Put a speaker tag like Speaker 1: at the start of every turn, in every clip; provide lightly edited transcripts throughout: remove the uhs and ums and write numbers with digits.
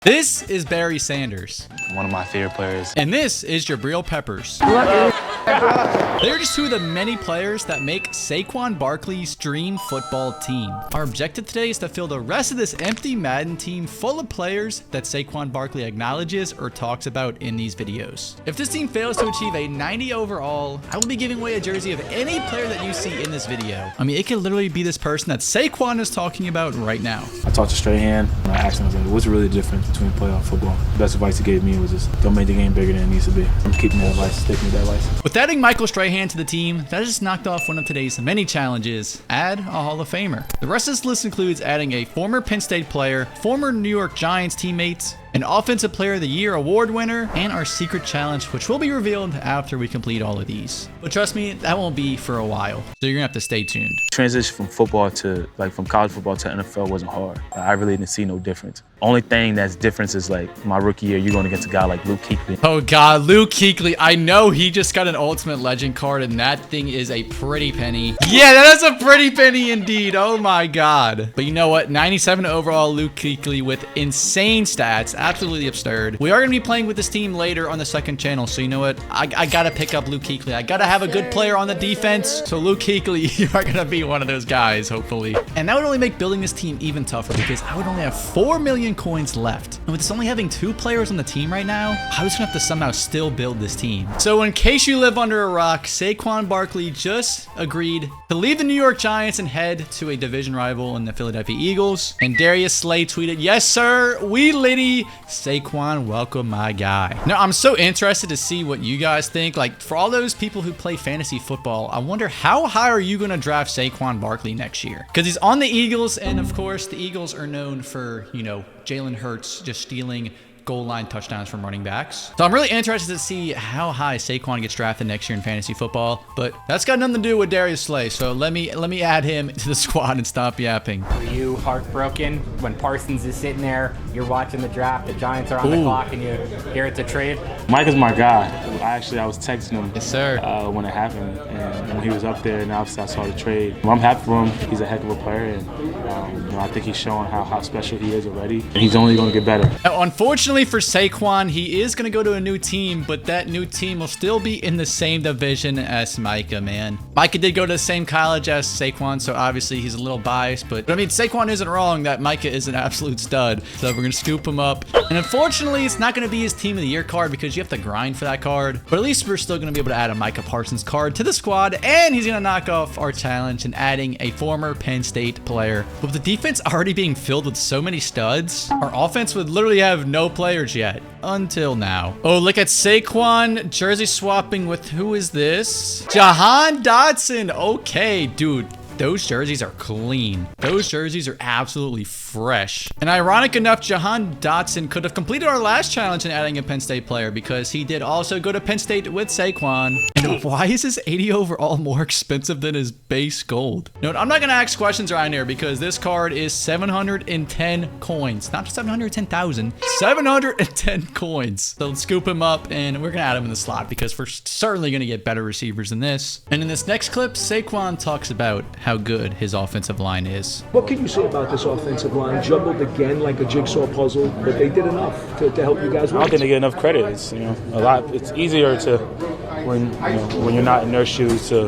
Speaker 1: This is Barry Sanders.
Speaker 2: One of my favorite players.
Speaker 1: And this is Jabril Peppers. They're just two of the many players that make Saquon Barkley's dream football team. Our objective today is to fill the rest of this empty Madden team full of players that Saquon Barkley acknowledges or talks about in these videos. If this team fails to achieve a 90 overall, I will be giving away a jersey of any player that you see in this video. I mean, it could literally be this person that Saquon is talking about right now.
Speaker 3: I talked to Strahan. I asked him, what's really the difference between playoff football? The best advice he gave me was just don't make the game bigger than it needs to be. I'm keeping that advice, sticking with that advice.
Speaker 1: With adding Michael Strahan to the team, that just knocked off one of today's many challenges. Add a Hall of Famer. The rest of this list includes adding a former Penn State player, former New York Giants teammates, an Offensive Player of the Year award winner, and our secret challenge, which will be revealed after we complete all of these. But trust me, that won't be for a while, so you're gonna have to stay tuned.
Speaker 3: Transition from football to, from college football to NFL wasn't hard. I really didn't see no difference. Only thing that's difference is my rookie year, you're going against a guy like Luke Kuechly.
Speaker 1: Oh God, Luke Kuechly. I know he just got an Ultimate Legend card, and that thing is a pretty penny. Yeah, that is a pretty penny indeed. Oh my God. But you know what? 97 overall Luke Kuechly with insane stats. Absolutely absurd. We are going to be playing with this team later on the second channel, so you know what? I got to pick up Luke Kuechly. I got to have a good player on the defense. So Luke Kuechly, you are going to be one of those guys, hopefully. And that would only make building this team even tougher because I would only have 4 million coins left. And with us only having 2 players on the team right now, I was gonna have to somehow still build this team. So in case you live under a rock, Saquon Barkley just agreed to leave the New York Giants and head to a division rival in the Philadelphia Eagles. And Darius Slay tweeted, "Yes, sir, we litty. Saquon, welcome my guy." Now, I'm so interested to see what you guys think. For all those people who play fantasy football, I wonder how high are you gonna draft Saquon Barkley next year? Because he's on the Eagles, and of course, the Eagles are known for, Jalen Hurts just stealing goal line touchdowns from running backs. So I'm really interested to see how high Saquon gets drafted next year in fantasy football, but that's got nothing to do with Darius Slay. So let me add him to the squad and stop yapping.
Speaker 4: Are you heartbroken when Parsons is sitting there, you're watching the draft, the Giants are on the clock, and you hear it's a trade?
Speaker 3: Mike is my guy. I was texting him
Speaker 1: Yes, sir.
Speaker 3: When it happened, and when he was up there, and obviously I saw the trade. I'm happy for him. He's a heck of a player, and I think he's showing how special he is already, and he's only going to get better.
Speaker 1: Now, unfortunately for Saquon, he is going to go to a new team, but that new team will still be in the same division as Micah, man. Micah did go to the same college as Saquon, so obviously he's a little biased, but I mean, Saquon isn't wrong that Micah is an absolute stud, so we're going to scoop him up. And unfortunately, it's not going to be his Team of the Year card because you have to grind for that card, but at least we're still going to be able to add a Micah Parsons card to the squad, and he's going to knock off our challenge and adding a former Penn State player. But with the defense already being filled with so many studs, our offense would literally have no players yet. Until now. Oh, look at Saquon jersey swapping with, who is this? Jahan Dotson. Okay, dude. Those jerseys are clean. Those jerseys are absolutely fresh. And ironic enough, Jahan Dotson could have completed our last challenge in adding a Penn State player because he did also go to Penn State with Saquon. And why is his 80 overall more expensive than his base gold? No, I'm not going to ask questions around here because this card is 710 coins. Not 710,000. 710 coins. So let's scoop him up and we're going to add him in the slot because we're certainly going to get better receivers than this. And in this next clip, Saquon talks about how good his offensive line is.
Speaker 5: What can you say about this offensive line? Jumbled again like a jigsaw puzzle, but they did enough to help you guys win.
Speaker 3: I don't think they get enough credit. It's a lot. It's easier to when you're not in their shoes to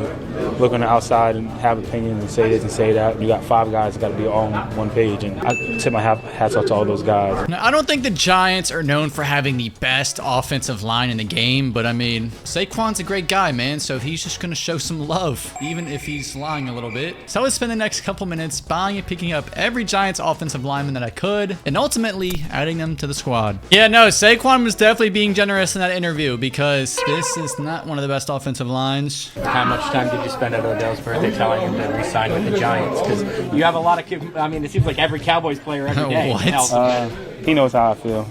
Speaker 3: look on the outside and have opinions and say this and say that. You got 5 guys that got to be all on one page, and I tip my hats off to all those guys.
Speaker 1: Now, I don't think the Giants are known for having the best offensive line in the game, but I mean, Saquon's a great guy, man, so he's just going to show some love, even if he's lying a little bit. So I would spend the next couple minutes buying and picking up every Giants offensive lineman that I could, and ultimately adding them to the squad. Yeah, no, Saquon was definitely being generous in that interview because this is not one of the best offensive lines.
Speaker 4: How much time did you spend at Odell's birthday telling him to re-sign with the Giants? Because you have a lot of, it seems like every Cowboys player every day.
Speaker 1: What?
Speaker 3: He knows how I feel.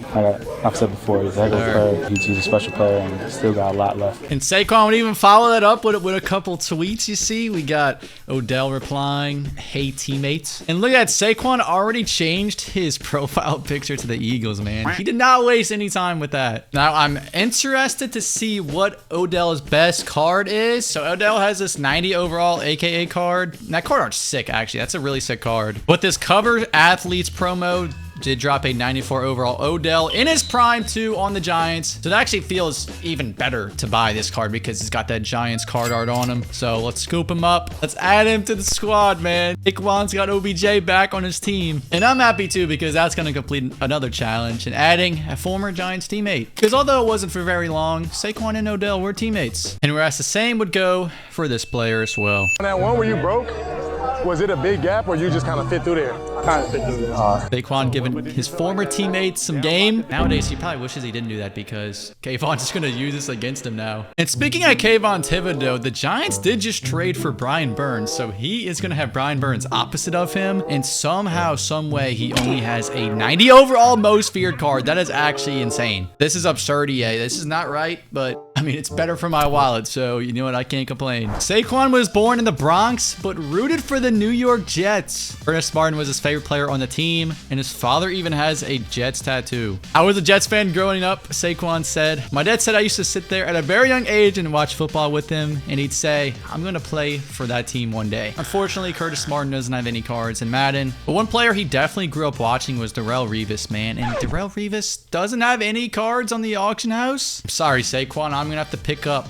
Speaker 3: I've said before, he's a heck of a player. He's a special player and still got a lot left.
Speaker 1: And Saquon would even follow that up with a couple tweets, you see. We got Odell replying, "Hey, teammates." And look at Saquon already changed his profile picture to the Eagles, man. He did not waste any time with that. Now, I'm interested to see what Odell's best card is. So Odell has this 90 overall AKA card. And that card art's sick, actually. That's a really sick card. But this cover athletes promo Did drop a 94 overall Odell in his prime too on the Giants. So it actually feels even better to buy this card because he's got that Giants card art on him. So let's scoop him up. Let's add him to the squad, man. Saquon's got OBJ back on his team. And I'm happy too because that's going to complete another challenge and adding a former Giants teammate. Because although it wasn't for very long, Saquon and Odell were teammates. And whereas the same would go for this player as well.
Speaker 2: On that one where you broke, was it a big gap or you just kind of fit through there? Kind of fit through there.
Speaker 1: Saquon giving his former teammates some game. Nowadays, he probably wishes he didn't do that because Kayvon's just going to use this against him now. And speaking of Kayvon Thibodeau, the Giants did just trade for Brian Burns. So he is going to have Brian Burns opposite of him. And somehow, some way, he only has a 90 overall most feared card. That is actually insane. This is absurd, EA. This is not right, but I mean, it's better for my wallet. So you know what? I can't complain. Saquon was born in the Bronx, but rooted for the New York Jets. Ernest Martin was his favorite player on the team, and his father even has a Jets tattoo. I was a Jets fan growing up, Saquon said. My dad said I used to sit there at a very young age and watch football with him, and he'd say, I'm going to play for that team one day. Unfortunately, Curtis Martin doesn't have any cards in Madden, but one player he definitely grew up watching was Darrelle Revis, man, and Darrelle Revis doesn't have any cards on the auction house. I'm sorry, Saquon, I'm going to have to pick up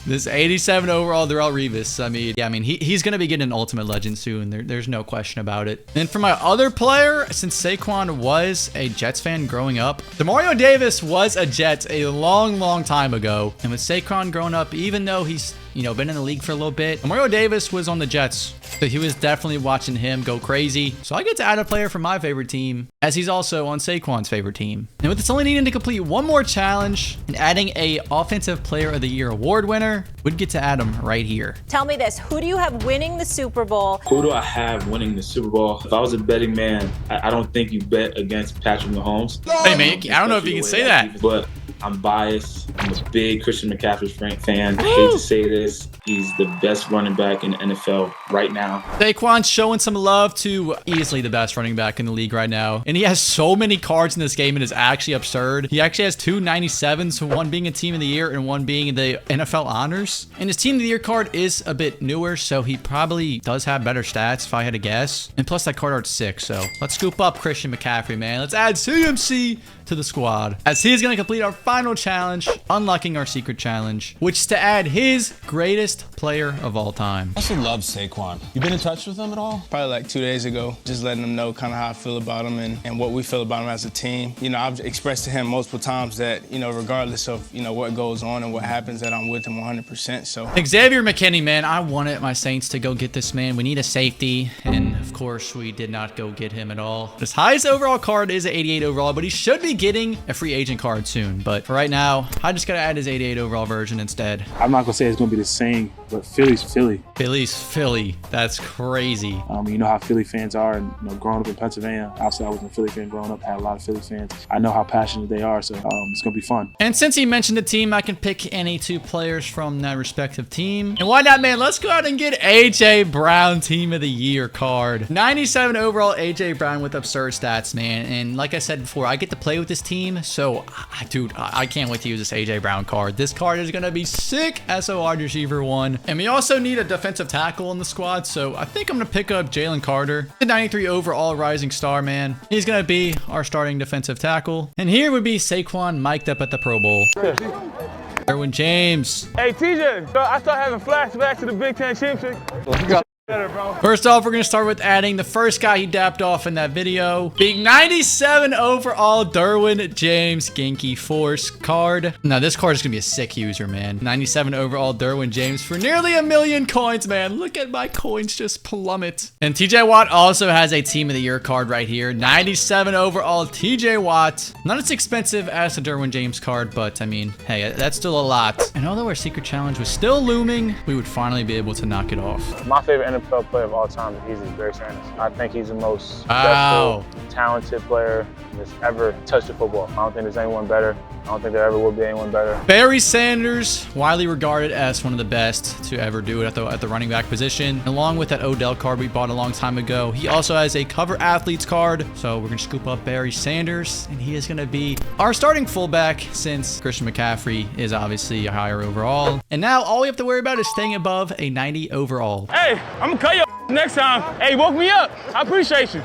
Speaker 1: this 87 overall Darrelle Revis. I mean, he's going to be getting an Ultimate Legend soon. There's no question about it. And for my other player, since Saquon was a Jets fan growing up, Demario Davis was a Jet a long time ago. And with Saquon growing up, even though he's been in the league for a little bit, Demario Davis was on the Jets. So he was definitely watching him go crazy. So I get to add a player from my favorite team, as he's also on Saquon's favorite team. And with this only needing to complete one more challenge and adding a Offensive Player of the Year award winner, we'd get to add him right here.
Speaker 6: Tell me this, who do you have winning the Super Bowl?
Speaker 7: Who do I have winning the Super Bowl? If I was a betting man, I don't think you bet against Patrick Mahomes.
Speaker 1: Hey man, I don't know if you can say that.
Speaker 7: But I'm biased. I'm a big Christian McCaffrey fan. I hate to say this. He's the best running back in the NFL right now.
Speaker 1: Saquon's showing some love to easily the best running back in the league right now. And he has so many cards in this game, it is actually absurd. He actually has two 97s, one being a Team of the Year and one being the NFL Honors. And his Team of the Year card is a bit newer, so he probably does have better stats if I had to guess. And plus that card art's sick, so let's scoop up Christian McCaffrey, man. Let's add CMC to the squad, as he is going to complete our final challenge, unlocking our secret challenge, which is to add his greatest player of all time.
Speaker 8: I also love Saquon. You been in touch with him at all?
Speaker 9: Probably like 2 days ago, just letting him know kind of how I feel about him and what we feel about him as a team. I've expressed to him multiple times that, regardless of, what goes on and what happens, that I'm with him 100%. So
Speaker 1: Xavier McKinney, man, I wanted my Saints to go get this man. We need a safety, and of course we did not go get him at all. His highest overall card is an 88 overall, but he should be getting a free agent card soon. But for right now, I just gotta add his 88 overall version instead.
Speaker 3: I'm not gonna say it's gonna be the same, but Philly's Philly.
Speaker 1: Philly's Philly. That's crazy.
Speaker 3: You know how Philly fans are, and growing up in Pennsylvania, obviously I was a Philly fan growing up, had a lot of Philly fans. I know how passionate they are, so it's gonna be fun.
Speaker 1: And since he mentioned the team, I can pick any two players from that respective team. And why not, man? Let's go out and get AJ Brown Team of the Year card. 97 overall AJ Brown with absurd stats, man. And like I said before, I get to play with this team, so dude, I can't wait to use this AJ Brown card. This card is gonna be sick as a wide receiver one. And we also need a defensive tackle in the squad, so I think I'm gonna pick up Jalen Carter, the 93 overall rising star, man. He's gonna be our starting defensive tackle. And here would be Saquon mic'd up at the Pro Bowl. Derwin James.
Speaker 2: Hey, TJ, I start having flashbacks to the Big Ten championship. Better, bro.
Speaker 1: First off, we're going to start with adding the first guy he dapped off in that video, being 97 overall Derwin James Genki Force card. Now, this card is going to be a sick user, man. 97 overall Derwin James for nearly 1 million coins, man. Look at my coins just plummet. And TJ Watt also has a Team of the Year card right here. 97 overall TJ Watt. Not as expensive as the Derwin James card, but I mean, hey, that's still a lot. And although our secret challenge was still looming, we would finally be able to knock it off.
Speaker 3: My favorite NFL player of all time is easily Barry Sanders. I think he's the most successful, talented player that's ever touched the football. I don't think there's anyone better. I don't think there ever will be anyone better.
Speaker 1: Barry Sanders, widely regarded as one of the best to ever do it at the running back position. Along with that Odell card we bought a long time ago, he also has a cover athletes card. So we're going to scoop up Barry Sanders, and he is going to be our starting fullback since Christian McCaffrey is obviously a higher overall. And now all we have to worry about is staying above a 90 overall.
Speaker 2: Hey, I'm gonna cut your
Speaker 3: Next time, hey, woke me up. I appreciate you.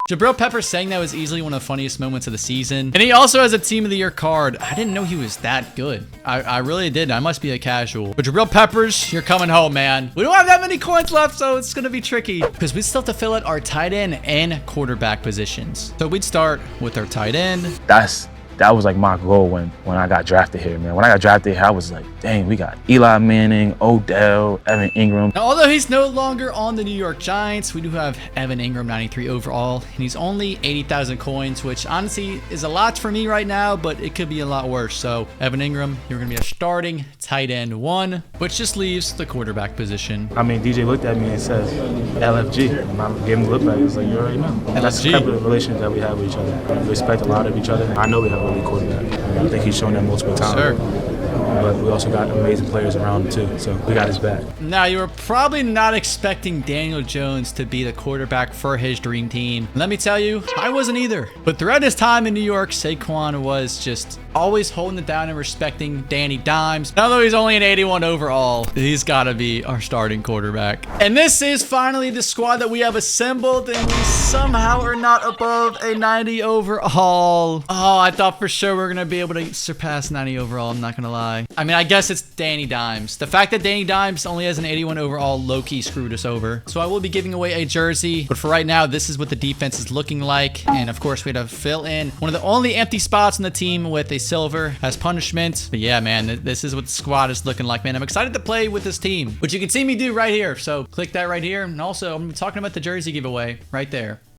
Speaker 1: Jabril Peppers saying that was easily one of the funniest moments of the season. And he also has a Team of the Year card. I didn't know he was that good. I really didn't. I must be a casual. But Jabril Peppers, you're coming home, man. We don't have that many coins left, so it's going to be tricky. Because we still have to fill out our tight end and quarterback positions. So we'd start with our tight end.
Speaker 3: That was like my goal when I got drafted here, man. When I got drafted here, I was like, dang, we got Eli Manning, Odell, Evan Ingram.
Speaker 1: Now, although he's no longer on the New York Giants, we do have Evan Ingram, 93 overall, and he's only 80,000 coins, which honestly is a lot for me right now, but it could be a lot worse. So Evan Ingram, you're going to be a starting tight end 1, which just leaves the quarterback position.
Speaker 3: I mean, DJ looked at me and said, LFG. And I gave him a look back. It's like, you already know. And that's the type of relationship that we have with each other. We respect a lot of each other. I know we have a really quarterback. I think he's shown that multiple times.
Speaker 1: Sure.
Speaker 3: But we also got amazing players around him too, so we got his back.
Speaker 1: Now, you were probably not expecting Daniel Jones to be the quarterback for his dream team. Let me tell you, I wasn't either. But throughout his time in New York, Saquon was just always holding it down and respecting Danny Dimes. Now, though he's only an 81 overall, he's got to be our starting quarterback. And this is finally the squad that we have assembled, and we somehow are not above a 90 overall. Oh, I thought for sure we were going to be able to surpass 90 overall. I'm not going to lie. I mean, I guess it's Danny Dimes. The fact that Danny Dimes only has an 81 overall low-key screwed us over. So I will be giving away a jersey. But for right now, this is what the defense is looking like. And of course, we had to fill in one of the only empty spots on the team with a silver as punishment. But yeah, man, this is what the squad is looking like, man. I'm excited to play with this team, which you can see me do right here. So click that right here. And also, I'm talking about the jersey giveaway right there.